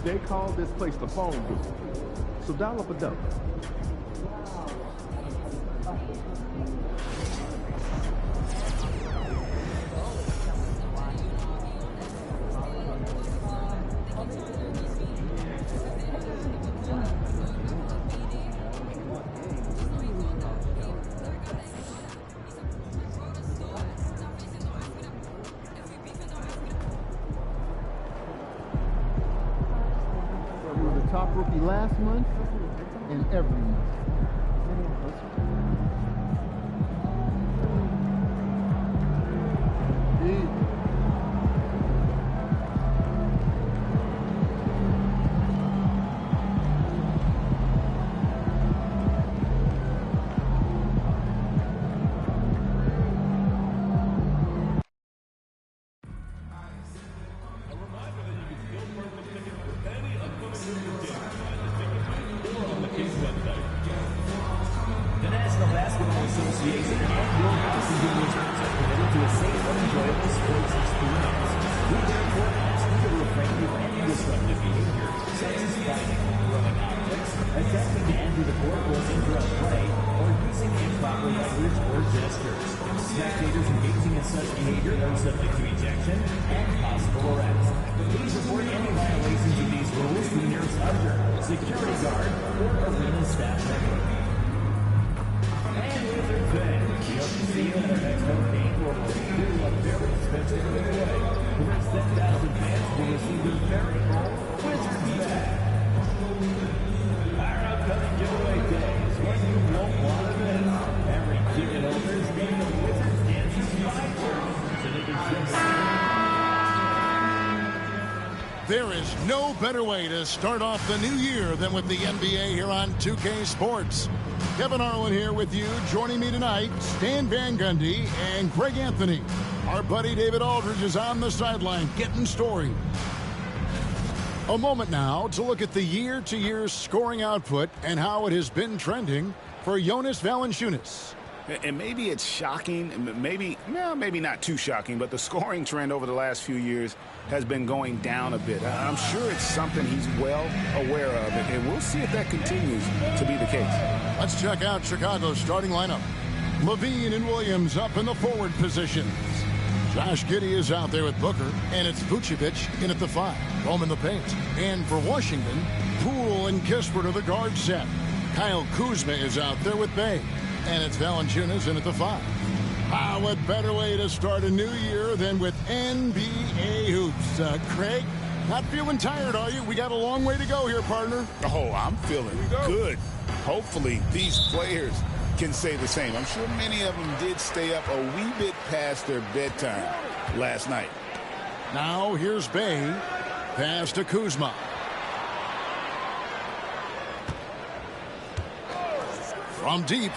They call this place the phone booth. So dial up a double. Top rookie last month and every month. Spectators engaging in such behavior are subject to ejection and possible arrest. Please report any violations of these rules to the nearest usher, security guard, or arena staff member. And Wizards fans, we hope to see you at our next home game where we'll do a very expensive giveaway. The first 10,000 fans will receive their very own Wizards bag. Our upcoming giveaway day is one you won't want to miss. Every ticket holder is named a Wizards dancing fighter, so they can sing. There is no better way to start off the new year than with the NBA here on 2K Sports. Kevin Harlan here with you. Joining me tonight, Stan Van Gundy and Greg Anthony. Our buddy David Aldridge is on the sideline getting stories. A moment now to look at the year-to-year scoring output and how it has been trending for Jonas Valanciunas. And maybe it's shocking, maybe not too shocking, but the scoring trend over the last few years has been going down a bit. I'm sure it's something he's well aware of, and we'll see if that continues to be the case. Let's check out Chicago's starting lineup. Levine and Williams up in the forward positions. Josh Giddey is out there with Booker, and it's Vucevic in at the 5, roaming the paint. And for Washington, Poole and Kispert are the guard set. Kyle Kuzma is out there with Bay, and it's Valanciunas in at the 5. What better way to start a new year than with NBA hoops? Craig, not feeling tired, are you? We got a long way to go here, partner. Oh, I'm feeling good. Hopefully, these players can say the same. I'm sure many of them did stay up a wee bit past their bedtime last night. Now, here's Bay. Pass to Kuzma. From deep.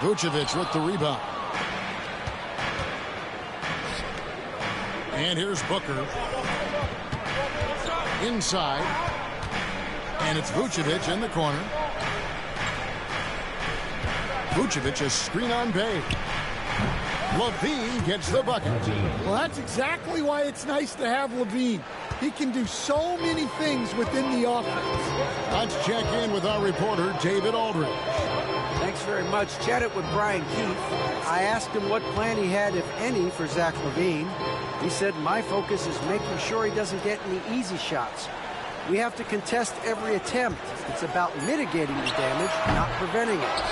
Vucevic with the rebound. And here's Booker. Inside. And it's Vucevic in the corner. Vucevic is screen on Bay. Levine gets the bucket. Well, that's exactly why it's nice to have Levine. He can do so many things within the offense. Let's check in with our reporter, David Aldridge. Thanks very much. Chatted with Brian Keefe. I asked him what plan he had, if any, for Zach LaVine. He said, my focus is making sure he doesn't get any easy shots. We have to contest every attempt. It's about mitigating the damage, not preventing it.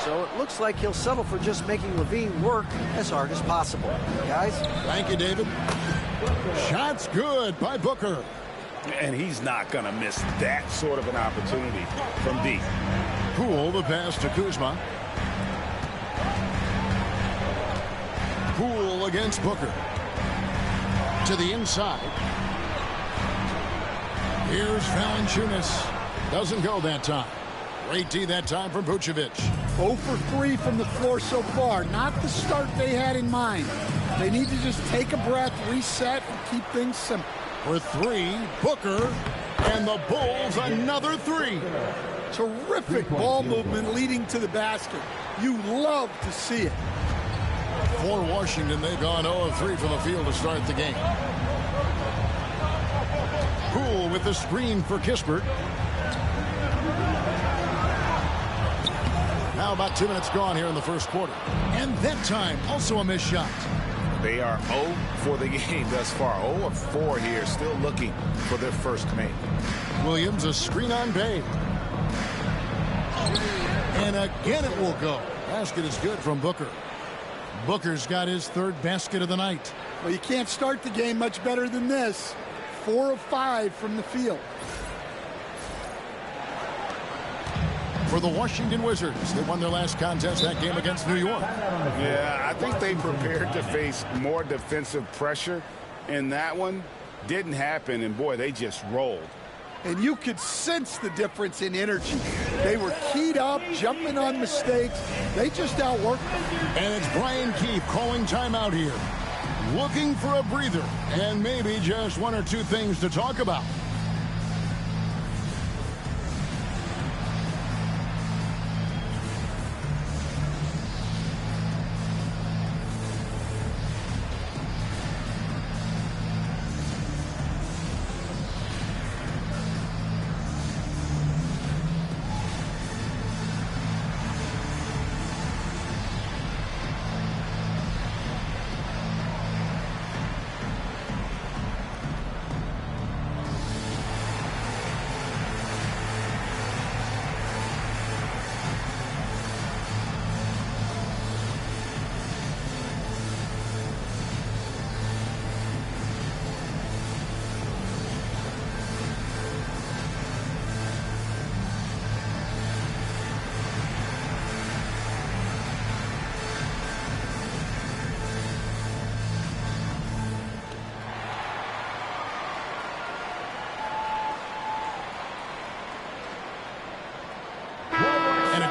So it looks like he'll settle for just making LaVine work as hard as possible. Guys? Thank you, David. Shots good by Booker. And he's not going to miss that sort of an opportunity from deep. Poole, the pass to Kuzma. Poole against Booker. To the inside. Here's Valanciunas. Doesn't go that time. Great D that time from Vucevic. 0 for 3 from the floor so far. Not the start they had in mind. They need to just take a breath, reset, and keep things simple. For 3, Booker. And the Bulls another 3. Terrific ball movement leading to the basket. You love to see it. For Washington, they've gone 0 of 3 from the field to start the game. Poole Rule with the screen for Kispert. Now about 2 minutes gone here in the first quarter. And that time, also a missed shot. They are 0 for the game thus far. 0 of 4 here, still looking for their first make. Williams, a screen on Bay. And again it will go. Basket is good from Booker. Booker's got his 3rd basket of the night. Well, you can't start the game much better than this. 4 of 5 from the field. For the Washington Wizards, they won their last contest, that game against New York. Yeah, I think they prepared to face more defensive pressure, and that one didn't happen, and boy, they just rolled. And you could sense the difference in energy. They were keyed up, jumping on mistakes. They just outworked them. And it's Brian Keefe calling timeout here. Looking for a breather and maybe just 1 or 2 things to talk about.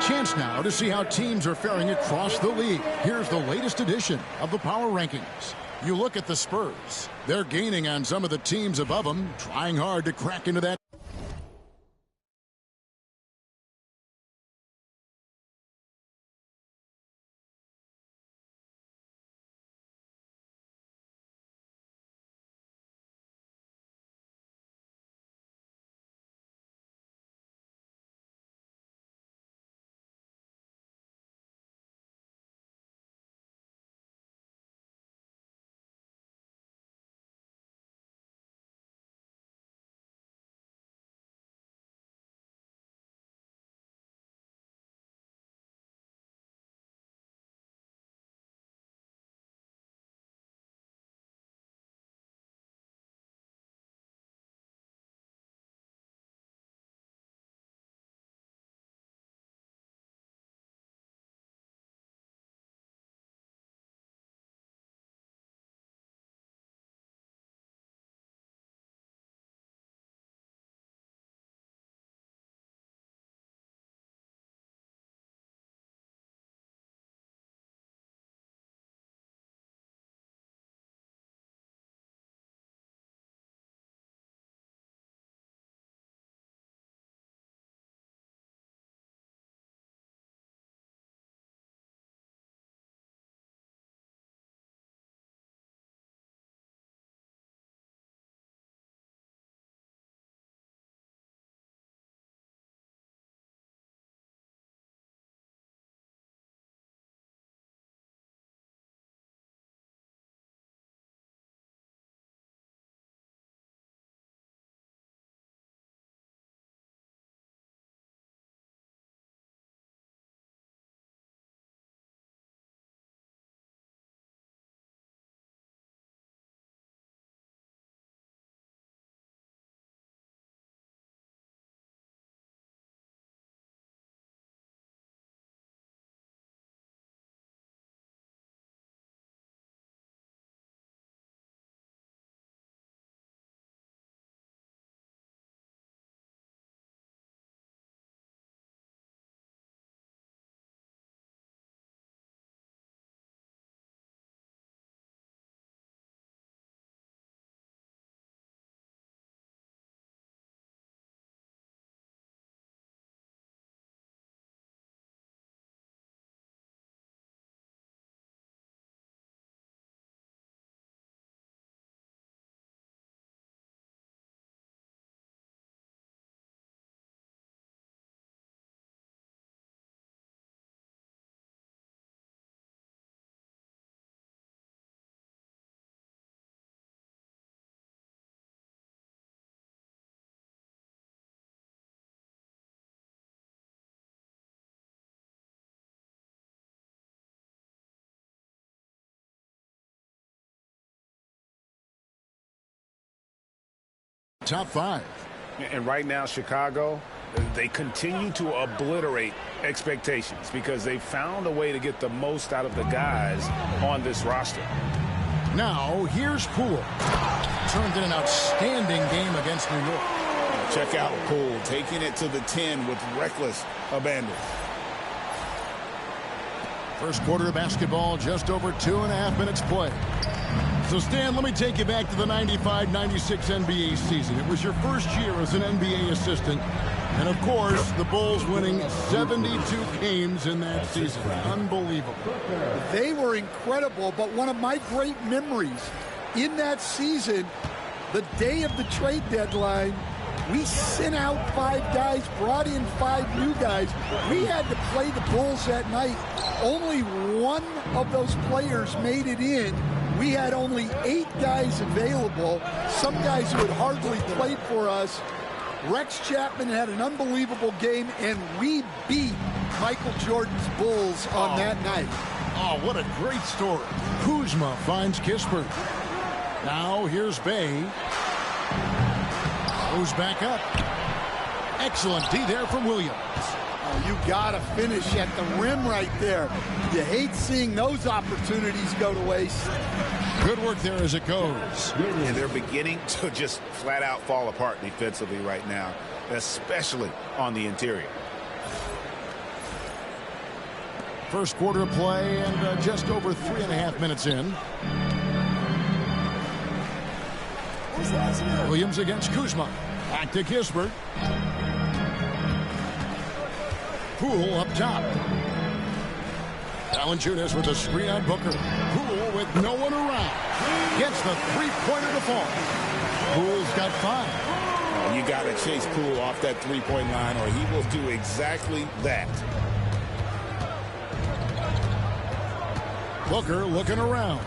Chance now to see how teams are faring across the league. Here's the latest edition of the Power Rankings. You look at the Spurs. They're gaining on some of the teams above them, trying hard to crack into that top 5. And right now, Chicago, they continue to obliterate expectations because they found a way to get the most out of the guys on this roster. Now, here's Poole. Turned in an outstanding game against New York. Check out Poole taking it to the 10 with reckless abandon. First quarter of basketball, just over 2.5 minutes play. So, Stan, let me take you back to the 95-96 NBA season. It was your first year as an NBA assistant. And, of course, the Bulls winning 72 games in that season. Unbelievable. They were incredible, but one of my great memories in that season, the day of the trade deadline, we sent out 5 guys, brought in 5 new guys. We had to play the Bulls that night. Only one of those players made it in. We had only 8 guys available, some guys who had hardly played for us. Rex Chapman had an unbelievable game, and we beat Michael Jordan's Bulls on that night. Oh, what a great story. Kuzma finds Kispert. Now here's Bay. Goes back up. Excellent D there from Williams. Oh, you gotta finish at the rim right there. You hate seeing those opportunities go to waste. Good work there as it goes. And they're beginning to just flat out fall apart defensively right now, especially on the interior. First quarter of play and just over 3.5 minutes in. Williams against Kuzma. Back to Kispert. Poole up top. Valanciunas with a screen on Booker. Poole with no one around. Gets the three-pointer to fall. Poole's got 5. You got to chase Poole off that three-point line or he will do exactly that. Booker looking around.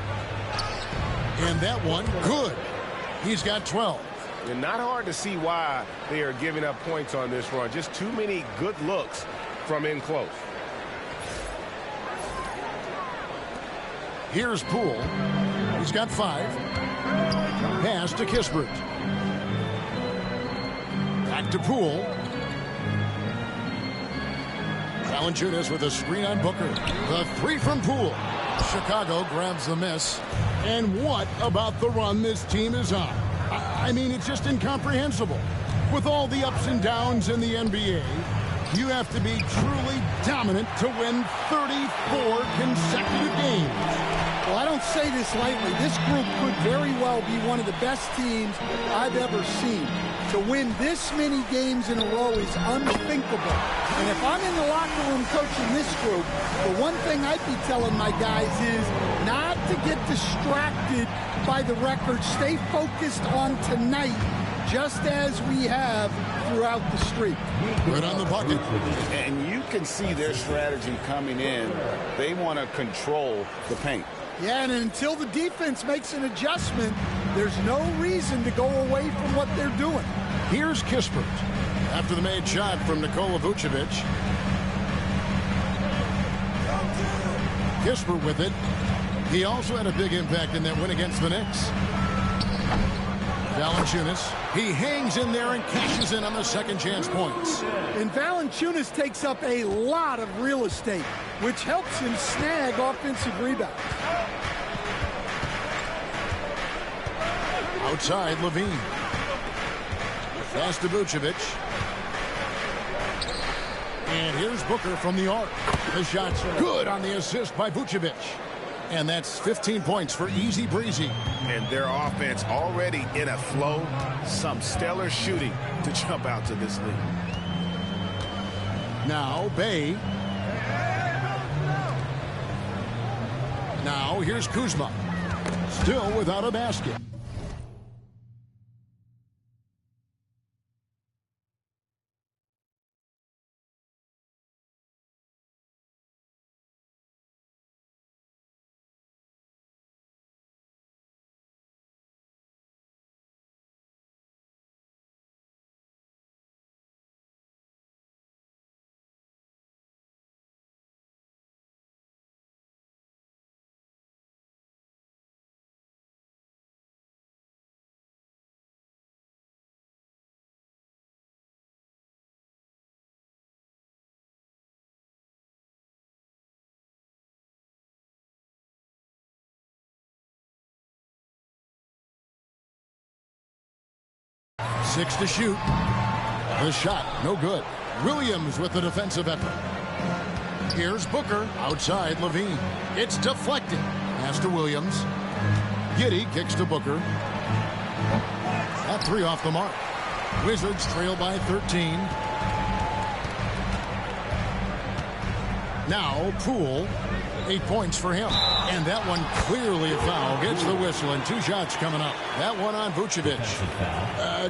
And that one, good. He's got 12. And not hard to see why they are giving up points on this run. Just too many good looks from in close. Here's Poole. He's got 5. Pass to Kispert. Back to Poole. Valanciunas with a screen on Booker. The 3 from Poole. Chicago grabs the miss. And what about the run this team is on? I mean, it's just incomprehensible. With all the ups and downs in the NBA, you have to be truly dominant to win 34 consecutive games. Well, I don't say this lightly. This group could very well be one of the best teams I've ever seen. To win this many games in a row is unthinkable. And if I'm in the locker room coaching this group, the one thing I'd be telling my guys is not to get distracted by the record. Stay focused on tonight, just as we have throughout the streak. Good on the bucket. And you can see their strategy coming in. They want to control the paint. Yeah, and until the defense makes an adjustment, there's no reason to go away from what they're doing. Here's Kispert. After the made shot from Nikola Vucevic. Kispert with it. He also had a big impact in that win against the Knicks. Valanciunas. He hangs in there and cashes in on the second chance points. And Valanciunas takes up a lot of real estate, which helps him snag offensive rebounds. Outside, Levine. Pass to Vucevic. And here's Booker from the arc. The shot's good on the assist by Vucevic. And that's 15 points for Easy Breezy. And their offense already in a flow. Some stellar shooting to jump out to this lead. Now, Bay. Now, here's Kuzma. Still without a basket. 6 to shoot. The shot, no good. Williams with the defensive effort. Here's Booker outside Levine. It's deflected. Pass to Williams. Giddey kicks to Booker. That 3 off the mark. Wizards trail by 13. Now Poole, 8 points for him. And that one clearly a foul. Gets the whistle and 2 shots coming up. That one on Vucevic.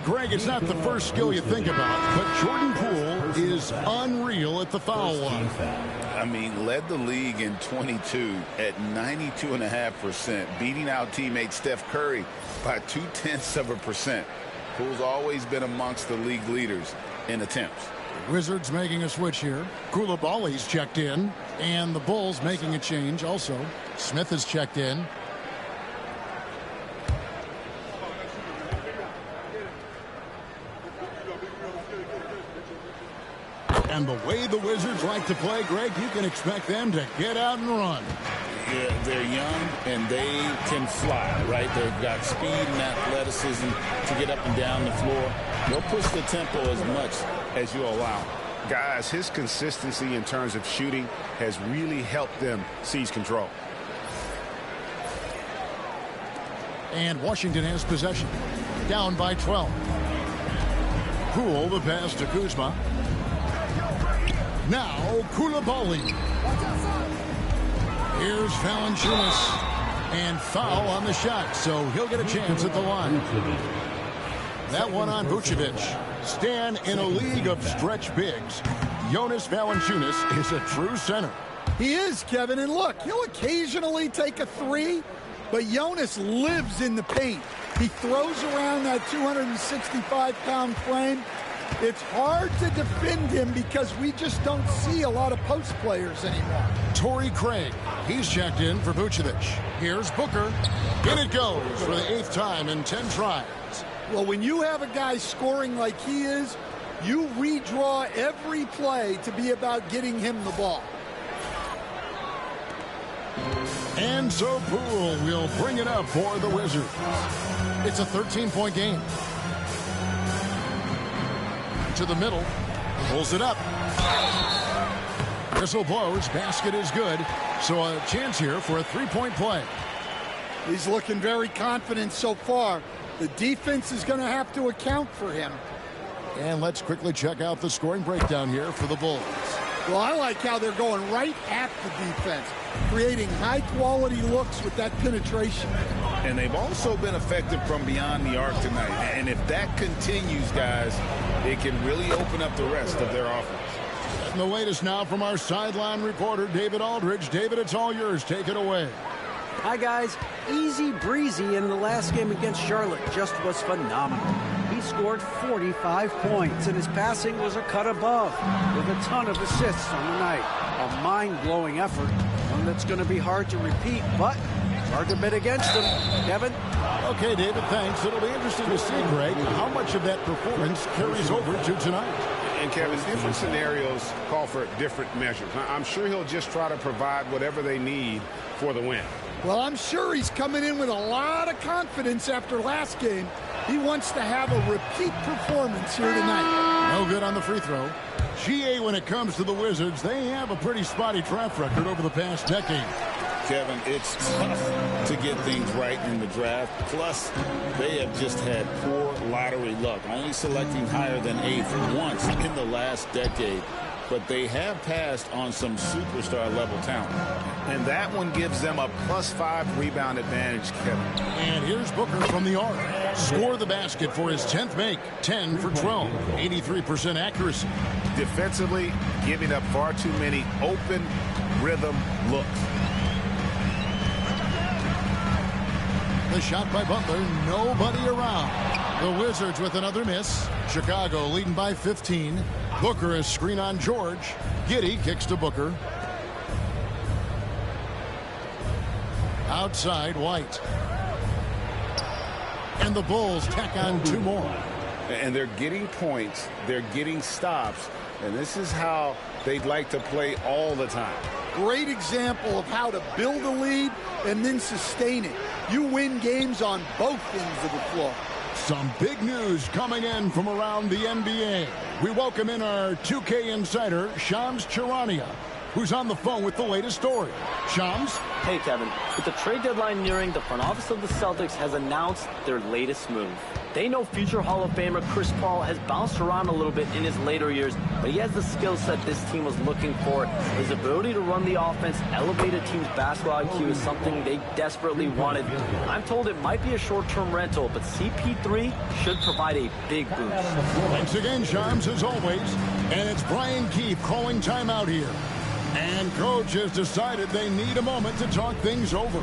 Greg, it's not the first skill you think about, but Jordan Poole is unreal at the foul line. I mean, led the league in 22 at 92.5%, beating out teammate Steph Curry by 0.2%. Poole's always been amongst the league leaders in attempts. Wizards making a switch here. Koulibaly's checked in, and the Bulls making a change also. Smith is checked in. And the way the Wizards like to play, Greg, you can expect them to get out and run. Yeah, they're young and they can fly, right? They've got speed and athleticism to get up and down the floor. They'll push the tempo as much as you allow. Guys, his consistency in terms of shooting has really helped them seize control. And Washington has possession. Down by 12. Poole, the pass to Kuzma. Now Koulibaly. Here's Valanciunas. And foul on the shot, so he'll get a chance at the line. That one on Vucevic. Stan, in a league of stretch bigs, Jonas Valanciunas is a true center. He is, Kevin, and look, he'll occasionally take a 3, but Jonas lives in the paint. He throws around that 265-pound frame. It's hard to defend him because we just don't see a lot of post players anymore. Torrey Craig, he's checked in for Vucevic. Here's Booker. In it goes for the 8th time in 10 tries. Well, when you have a guy scoring like he is, you redraw every play to be about getting him the ball. And so Poole will bring it up for the Wizards. It's a 13-point game. To the middle, pulls it up. Whistle blows, basket is good. So a chance here for a 3-point play. He's looking very confident so far. The defense is going to have to account for him. And let's quickly check out the scoring breakdown here for the Bulls. Well, I like how they're going right at the defense, creating high-quality looks with that penetration. And they've also been effective from beyond the arc tonight. And if that continues, guys, it can really open up the rest of their offense. And the latest now from our sideline reporter, David Aldridge. David, it's all yours. Take it away. Hi, guys. Easy breezy in the last game against Charlotte. Just was phenomenal. He scored 45 points, and his passing was a cut above, with a ton of assists on the night. A mind-blowing effort, one that's going to be hard to repeat, but hard to bet against him. Kevin? Okay, David, thanks. It'll be interesting to see, Greg, how much of that performance carries over to tonight. And, Kevin, different scenarios call for different measures. I'm sure he'll just try to provide whatever they need for the win. Well, I'm sure he's coming in with a lot of confidence after last game. He wants to have a repeat performance here tonight. No good on the free throw. GA, when it comes to the Wizards, they have a pretty spotty track record over the past decade. Kevin, it's tough to get things right in the draft. Plus, they have just had poor lottery luck, only selecting higher than 8th once in the last decade. But they have passed on some superstar-level talent. And that one gives them a +5 rebound advantage, Kevin. And here's Booker from the arc. Score the basket for his 10th make. 10 for 12. 83% accuracy. Defensively, giving up far too many open rhythm looks. The shot by Butler. Nobody around. The Wizards with another miss. Chicago leading by 15. Booker is screen on George. Giddey kicks to Booker. Outside White. And the Bulls tack on 2 more. And they're getting points. They're getting stops. And this is how they'd like to play all the time. Great example of how to build a lead and then sustain it. You win games on both ends of the floor. Some big news coming in from around the NBA. We welcome in our 2K insider, Shams Charania, who's on the phone with the latest story. Shams? Hey, Kevin. With the trade deadline nearing, the front office of the Celtics has announced their latest move. They know future Hall of Famer Chris Paul has bounced around a little bit in his later years, but he has the skill set this team was looking for. His ability to run the offense, elevate a team's basketball IQ is something they desperately wanted. I'm told it might be a short-term rental, but CP3 should provide a big boost. Thanks again, Shams, as always. And it's Brian Keefe calling timeout here. And Coach has decided they need a moment to talk things over.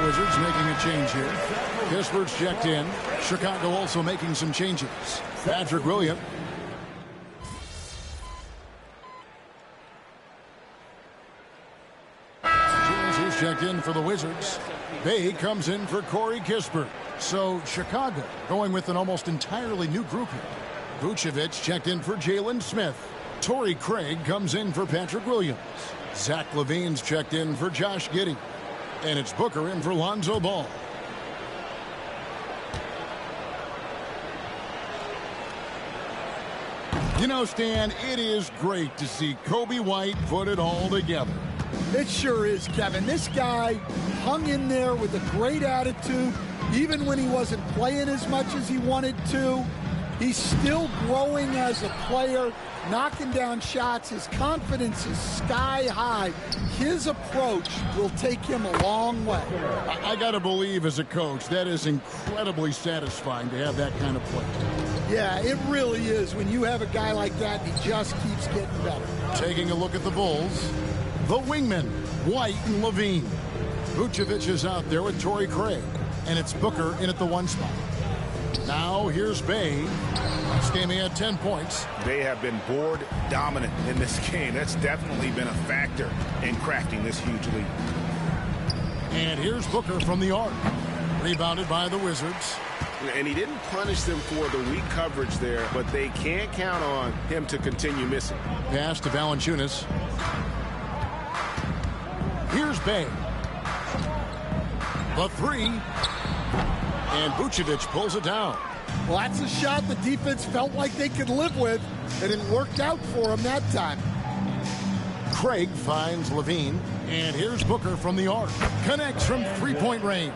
Wizards making a change here. Kispert's checked in. Chicago also making some changes. Patrick Williams. Who's checked in for the Wizards. Bay comes in for Corey Kispert. So Chicago going with an almost entirely new group here. Vucevic checked in for Jalen Smith. Torrey Craig comes in for Patrick Williams. Zach LaVine's checked in for Josh Giddey. And it's Booker in for Lonzo Ball. You know, Stan, it is great to see Kobe White put it all together. It sure is, Kevin. This guy hung in there with a great attitude, even when he wasn't playing as much as he wanted to. He's still growing as a player, knocking down shots. His confidence is sky high. His approach will take him a long way. I got to believe as a coach, that is incredibly satisfying to have that kind of play. Yeah, it really is when you have a guy like that and he just keeps getting better. Taking a look at the Bulls, the wingmen, White and LaVine. Vucevic is out there with Torrey Craig, and it's Booker in at the 1 spot. Now here's Bay. This game he had 10 points. They have been board dominant in this game. That's definitely been a factor in crafting this huge lead. And here's Booker from the arc. Rebounded by the Wizards. And he didn't punish them for the weak coverage there, but they can't count on him to continue missing. Pass to Valanciunas. Here's Bay. The 3. And Vucevic pulls it down. Well, that's a shot the defense felt like they could live with, and it worked out for him that time. Craig finds LaVine, and here's Booker from the arc. Connects from three-point range.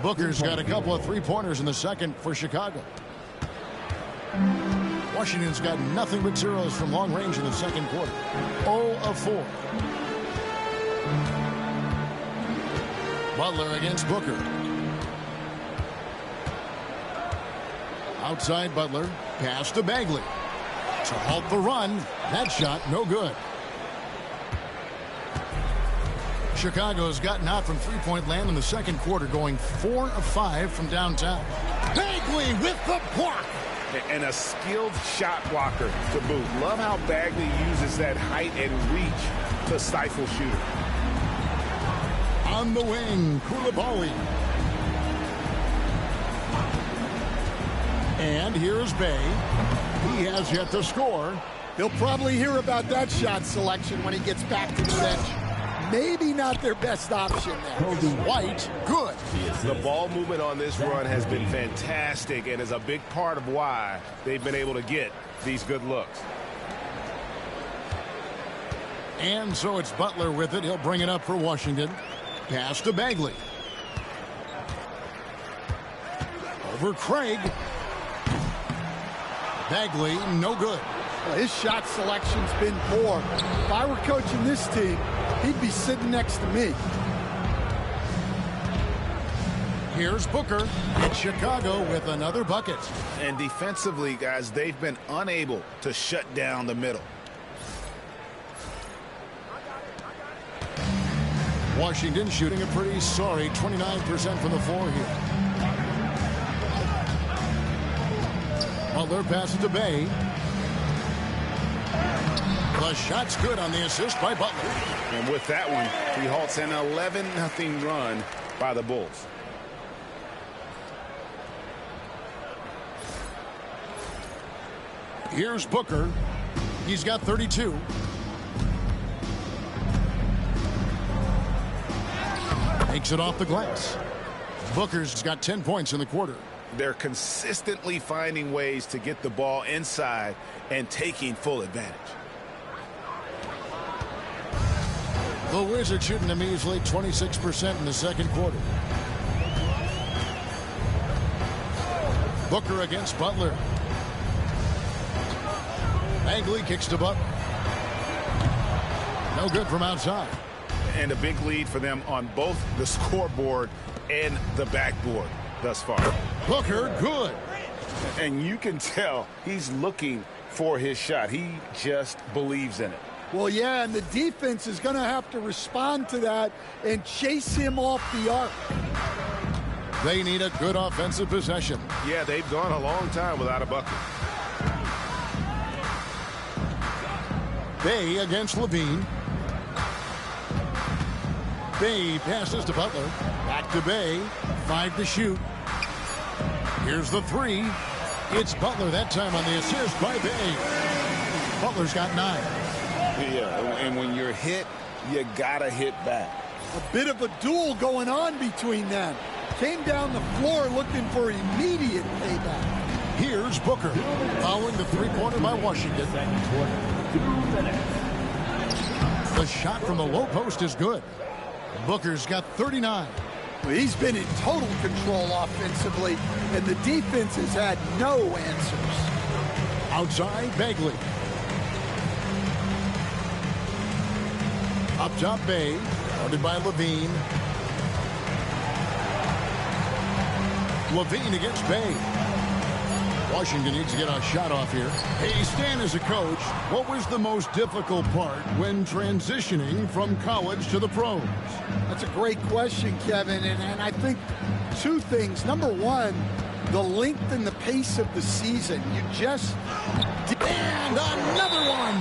Booker's got a couple of three-pointers in the second for Chicago. Washington's got nothing but zeros from long range in the second quarter. 0 of 4. Butler against Booker. Outside Butler, pass to Bagley. To halt the run, that shot no good. Chicago's gotten out from three-point land in the second quarter, going 4 of 5 from downtown. Bagley with the block. And a skilled shot blocker to boot. Love how Bagley uses that height and reach to stifle shooter. On the wing, Koulibaly. And here's Bay. He has yet to score. He'll probably hear about that shot selection when he gets back to the bench. Maybe not their best option there. White, good. The ball movement on this run has been fantastic and is a big part of why they've been able to get these good looks. And so it's Butler with it. He'll bring it up for Washington. Pass to Bagley. Over Craig. Bagley, no good. Well, his shot selection's been poor. If I were coaching this team, he'd be sitting next to me. Here's Booker in Chicago with another bucket. And defensively, guys, they've been unable to shut down the middle. Washington shooting a pretty sorry 29% from the floor here. Butler passes to Bay. The shot's good on the assist by Butler. And with that one, he halts an 11-0 run by the Bulls. Here's Booker. He's got 32. Takes it off the glass. Booker's got 10 points in the quarter. They're consistently finding ways to get the ball inside and taking full advantage. The Wizards shooting a measly 26% in the second quarter. Booker against Butler. Bagley kicks to Butler. No good from outside. And a big lead for them on both the scoreboard and the backboard thus far. Booker, good. And you can tell he's looking for his shot. He just believes in it. Well, yeah, and the defense is going to have to respond to that and chase him off the arc. They need a good offensive possession. Yeah, they've gone a long time without a bucket. Bay against Levine. Bay passes to Butler. Back to Bay. 5 to shoot. Here's the 3. It's Butler that time on the assist by Bay. Butler's got 9. Yeah, and when you're hit, you gotta hit back. A bit of a duel going on between them. Came down the floor looking for immediate payback. Here's Booker. Following the three-pointer by Washington. Second quarter, 2 minutes. The shot from the low post is good. Booker's got 39. Well, he's been in total control offensively, and the defense has had no answers. Outside, Bagley. Up top, Bay. Guarded by Levine. Levine against Bay. Washington needs to get a shot off here. Hey, Stan, as a coach, what was the most difficult part when transitioning from college to the pros? That's a great question, Kevin, and I think 2 things. Number 1, the length and the pace of the season. You just... And another one!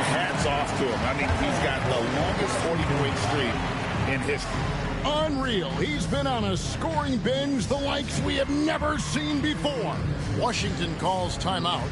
Hats off to him. I mean, he's got the longest 40-point streak in history. Unreal. He's been on a scoring binge the likes we have never seen before. Washington calls timeout.